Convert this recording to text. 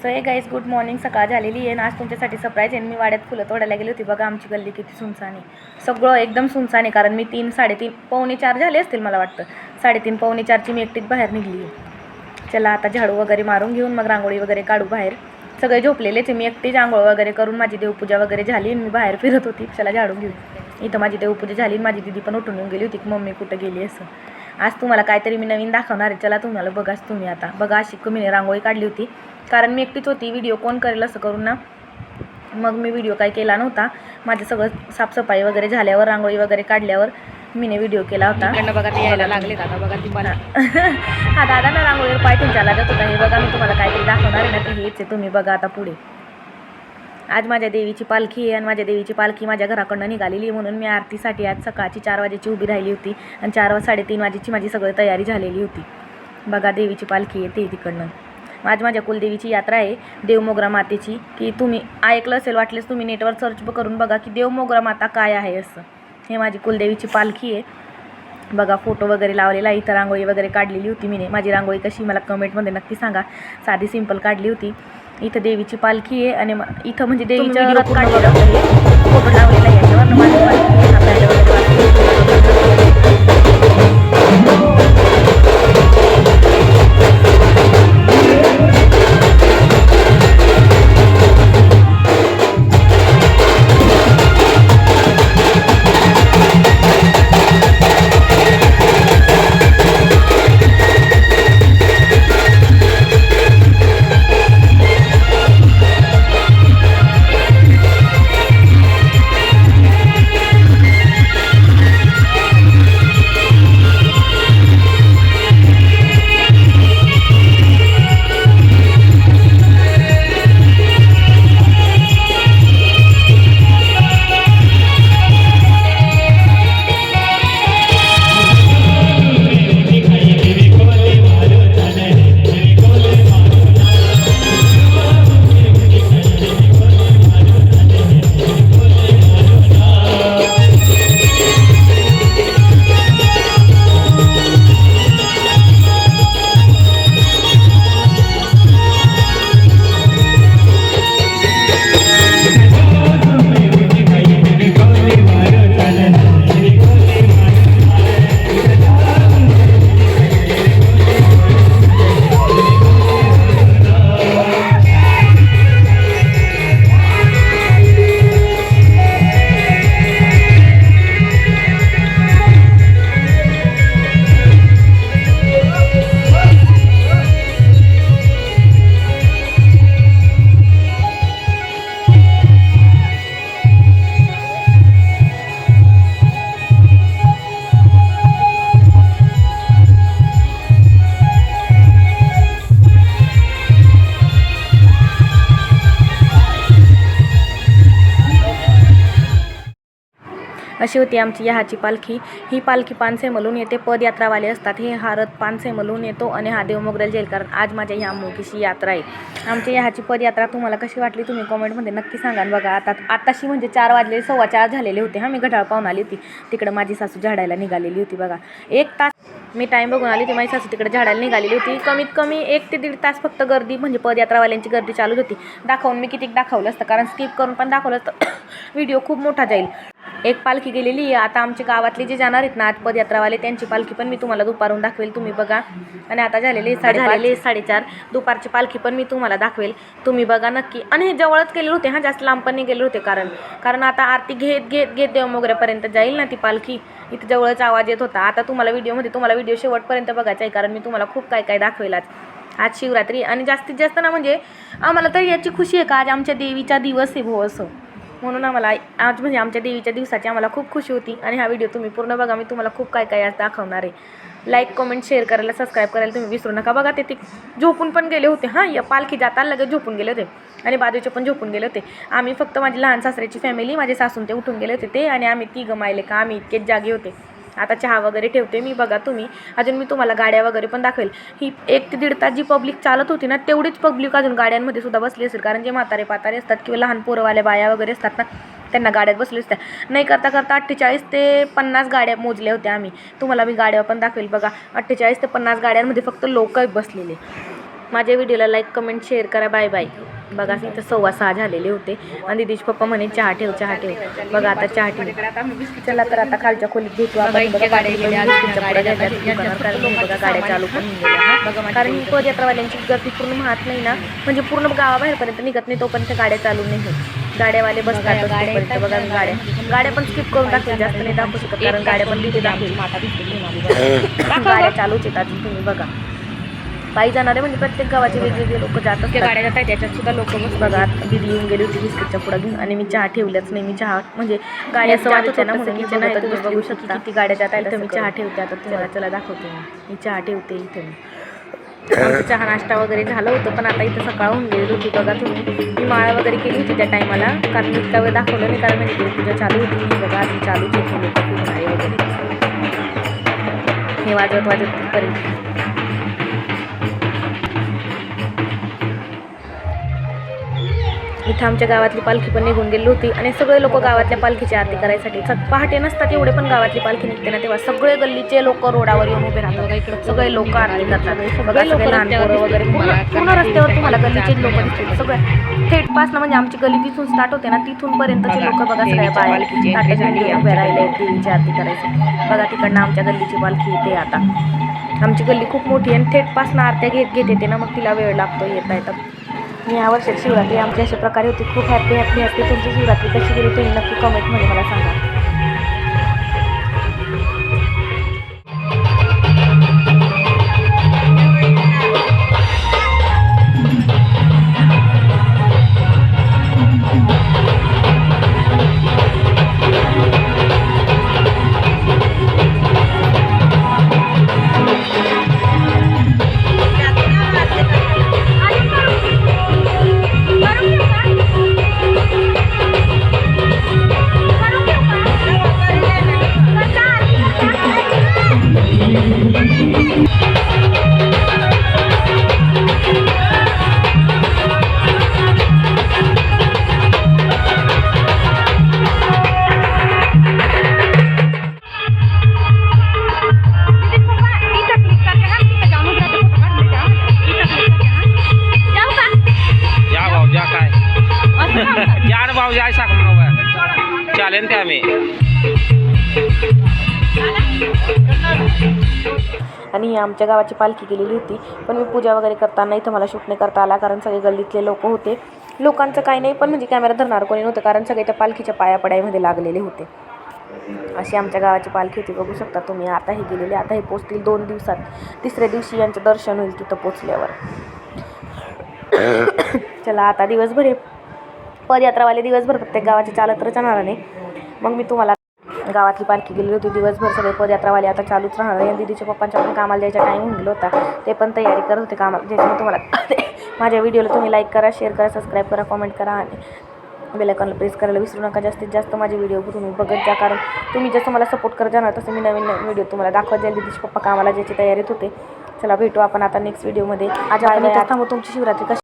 So हे guys good morning. सकाळ झालेली आहे आणि आज तुमच्यासाठी सरप्राईज आहे. मी वाड्यात फुलं तोडायला गेली होती. बघा आमची गल्ली किती सुनसान आहे. सगळं एकदम सुनसान आहे कारण मी 3, 3:30 पावणे 4 झाले असतील मला वाटतं. 3:30 पावणे 4ची मी एकटीच बाहेर निघली आहे. चला आता झाडू वगैरे मारून घेऊन मग रांगोळी वगैरे काढू बाहेर. सगळे झोपलेलेच मी एकटीच आंघोळ वगैरे करून माझी देवपूजा वगैरे झाली आणि मी बाहेर फिरत होती. चला झाडू घेऊ. इथं माझी देवपूजा झाली. माझी दिदी पण उठून येऊन गेली होती की मम्मी कुठं गेली असं. आज तुम्हाला काहीतरी मी नवीन दाखवणार आहे. चला तुम्हाला बघाच तुम्ही आता. बघा अशी मी रांगोळी काढली होती कारण मी एकटीच होती. व्हिडिओ कोण करेल असं करून ना मग मी व्हिडिओ काय केला नव्हता. माझं सगळं साफसफाई वगैरे झाल्यावर रांगोळी वगैरे काढल्यावर मीने व्हिडिओ केला होता. बघा ते यायला लागले आता. बघा ती मला हा दादा ना रांगोळीवर पाय तुमच्याला जात होता. हे बघा मी तुम्हाला काहीतरी दाखवणार आहे ना ते हेच आहे. तुम्ही बघा आता पुढे. आज माझ्या देवीची पालखी आहे आणि माझ्या देवीची पालखी माझ्या घराकडनं निघालेली म्हणून मी आरतीसाठी आज सकाळची 4 वाजेची उभी राहिली होती आणि 4 3:30 वाजेची माझी सगळी तयारी झालेली होती. बघा देवीची पालखी येते तिकडनं. आज माझ्या कुलदेवीची यात्रा आहे देवमोगरा मातेची. की तुम्ही ऐकलं असेल वाटलेस तुम्ही नेटवर सर्च करून बघा की देवमोगरा माता काय आहे असं. हे माझी कुलदेवीची पालखी आहे. बघा फोटो वगैरे लावलेला. इथं रांगोळी वगैरे काढलेली होती मीने. माझी रांगोळी कशी मला कमेंटमध्ये नक्की सांगा. साधी सिंपल काढली होती. इथं देवीची पालखी आहे आणि इथं म्हणजे देवीच्या रथ काढलेलं फोटो लावलेला आहे याच्यावर. माझी अशी होती आमची यहाची पालखी. ही पालखी पानसेमलून येते. पदयात्रावाले असतात हे. हा रथ पानसेमलून येतो आणि हा देवमोगऱ्याला जाईल कारण आज माझ्या ह्या मोठीशी यात्रा आहे. आमच्या ह्याची पदयात्रा तुम्हाला कशी वाटली तुम्ही कमेंटमध्ये नक्की सांगा. बघा आताशी म्हणजे 4 वाजले 4:15 झालेले होते. मी घड्याळ पाहून आली होती. तिकडं माझी सासू झाडायला निघालेली होती. बघा 1 तास मी टाईम बघून आली होती. माझी सासू तिकडे झाडायला निघालेली होती. कमीत कमी 1 ते 1.5 तास फक्त गर्दी म्हणजे पदयात्रावाल्यांची गर्दी चालूच होती. दाखवून मी किती दाखवलं असतं कारण स्किप करून पण दाखवलं असतं व्हिडिओ खूप मोठा जाईल. एक पालखी गेलेली आहे. आता आमच्या गावातले जे जाणार आहेत ना आज पदयात्रावाले त्यांची पालखी पण मी तुम्हाला दुपारून दाखवेल. तुम्ही बघा. आणि आता झालेले 4:30 दुपारची पालखी पण मी तुम्हाला दाखवेल. तुम्ही बघा नक्की. आणि हे जवळच गेले होते. जास्त लांब पण नाही गेले होते कारण आता आरती घेत देवमोगऱ्यापर्यंत जाईल ना ती पालखी. इथे जवळच आवाज येत होता. आता तुम्हाला व्हिडिओ शेवटपर्यंत बघायचा आहे कारण मी तुम्हाला खूप काय दाखवेल. आज शिवरात्री आणि जास्तीत जास्त ना म्हणजे आम्हाला तर याची खुशी आहे का आज आमच्या देवीचा दिवस आहे भाऊ असं. म्हणून आम्हाला आज म्हणजे आमच्या देवीच्या दिवसाची आम्हाला खूप खुशी होती. आणि हा व्हिडिओ तुम्ही पूर्ण बघा. मी तुम्हाला खूप काय आज दाखवणार आहे. लाईक कमेंट शेअर करायला सबस्क्राईब करायला तुम्ही विसरू नका. बघा ते झोपून पण गेले होते. या पालखी जाताना लगेच झोपून गेले होते आणि बाजूचे पण झोपून गेले होते. आम्ही फक्त माझी लहान सासऱ्याची फॅमिली माझे सासून ते उठून गेले होते ते आणि आम्ही 3 मायले का आम्ही इतकेच जागे होते. आता चहा वगैरे ठेवते मी. बघा तुम्ही अजून मी तुम्हाला गाड्या वगैरे पण दाखवेल. ही 1 ते 1.5 तास जी पब्लिक चालत होती ना तेवढीच पब्लिक अजून गाड्यांमध्ये सुद्धा बसली असेल कारण जे म्हातारे असतात किंवा लहान पोरवाल्या बाया वगैरे असतात ना त्यांना गाड्यात बसले असत्या. नाही करता 48 ते 50 गाड्या मोजल्या होत्या आम्ही. तुम्हाला मी गाड्या पण दाखवेल. बघा 48 ते 50 गाड्यांमध्ये फक्त लोक बसलेले. माझ्या व्हिडिओला लाईक कमेंट शेअर करा. Bye bye. बघा इथं 6:15 झालेले होते आणि दिदीश पप्पा म्हणे चहा ठेव चहा ठेव. बघा आता चहा ठेव. चला तर आता खालच्या खोलीत भेटू आपण. बघा कारण बघा गाड्या चालू पण होऊन गेल्या. कारण ही पदयात्रावाल्यांची गर्दी पूर्ण माहत नाही ना, म्हणजे पूर्ण गावाबाहेरपर्यंत निघत नाही तोपर्यंत गाड्या चालू नाही होत. गाड्यावाले बसतात तोपर्यंत. बघा गाड्या पण स्किप करून टाकतील, जास्त नाही दाखवू शकत कारण गाड्या पण तिथे दाखवतील. गाड्या चालूच आहेत अजून. तुम्ही बघा पायी जाणारे म्हणजे प्रत्येक गावाचे वेगवेगळे लोक जात असतात. गाड्या जात आहेत त्याच्यात सुद्धा लोक बस. बघा दीदी येऊन गेली होती बिस्किटच्या पुढं घेऊन आणि मी चहा ठेवल्याच नाही. मी चहा म्हणजे गाड्या असं वाटत होत्या ना म्हणून किचन आहे तुम्ही बघू शकता किती गाड्या जात आहेत. तर मी चहा ठेवते आता तुम्हाला. चला दाखवते मी चहा ठेवते इथे. आमचं चहा नाश्ता वगैरे झालं होतं पण आता इथं सकाळ होऊन गेली होती. बघा तुम्ही मी माळा वगैरे केली होती त्या टायमाला कारण मी इतका वेळ दाखवलं नाही कारण म्हणजे पूजा चालू होती. बघा आधी चालूच होती लोक फिरणारे वगैरे हे वाजवत तिथपर्यंत. इथं आमच्या गावातली पालखी पण निघून गेली होती आणि सगळे लोक गावातल्या पालखीची आरती करायसाठी पहाटे नसतात एवढे पण गावातली पालखी निघते ना तेव्हा सगळे गल्लीचे लोक रोडावर येऊन उभे राहतात. इकडे सगळे लोक आरती करतात. बघा सगळे लहान पोरं वगैरे पूर्ण रस्त्यावर तुम्हाला गल्लीचे लोक दिसतील. सगळ्या थेट पासनं म्हणजे आमची गल्ली तिथून स्टार्ट होते ना तिथून पर्यंतचे लोक बघा सगळ्या बाया ताटासाठी उभे राहिले देवीची आरती करायसाठी. बघा तिकडनं आमच्या गल्लीची पालखी येते. आता आमची गल्ली खूप मोठी आहे आणि थेट पासनं आरत्या घेत येते ना मग तिला वेळ लागतो येता येतात. या वर्षाची शिवरात्री आमची अशा प्रकारे होती. खूप हॅपी. तुमची शिवरात्री कशी गेली तुम्ही नक्की कमेंटमध्ये मला सांगा. चालेल ते आम्ही. आणि आमच्या गावाची पालखी गेलेली होती पण मी पूजा वगैरे करताना इथं मला शूट नाही करता आला कारण सगळे गल्लीतले लोक होते. लोकांचं काही नाही पण म्हणजे कॅमेरा धरणार कोणी नव्हतं कारण सगळे त्या पालखीच्या पायापडाईमध्ये लागलेले होते. अशी आमच्या गावाची पालखी होती बघू शकता तुम्ही. आता हे गेलेले आता हे पोचतील 2 दिवसात. 3ऱ्या दिवशी यांचं दर्शन होईल तिथं पोचल्यावर. चला आता दिवसभर पदयात्रावाले दिवसभर प्रत्येक गावाचे चालत तर जाणार नाही. मग मी तुम्हाला गावातली पालखी गेली होती दिवसभर सगळे पदयात्रावाले आता चालूच राहणार आहे. दीदीच्या पप्पांच्या पण कामाला जायचा टाईम होऊन गेला होता ते पण तयारी करत होते कामाला ज्याच्यामुळे तुम्हाला माझ्या व्हिडिओला तुम्ही लाईक करा शेअर करा सबस्क्राईब करा कमेंट करा आणि बेल आयकॉनला प्रेस करायला विसरू नका. जास्तीत जास्त माझे व्हिडिओ तुम्ही बघत जा कारण तुम्ही जसं मला सपोर्ट करत जाणार तसं मी नवीन व्हिडिओ तुम्हाला दाखवत जाईल. दीदीचे पप्पा कामाला ज्याची तयारीत होते. चला भेटू आपण आता नेक्स्ट व्हिडिओमध्ये. आज आपण थांबू. तुमची शिवरात्री कशी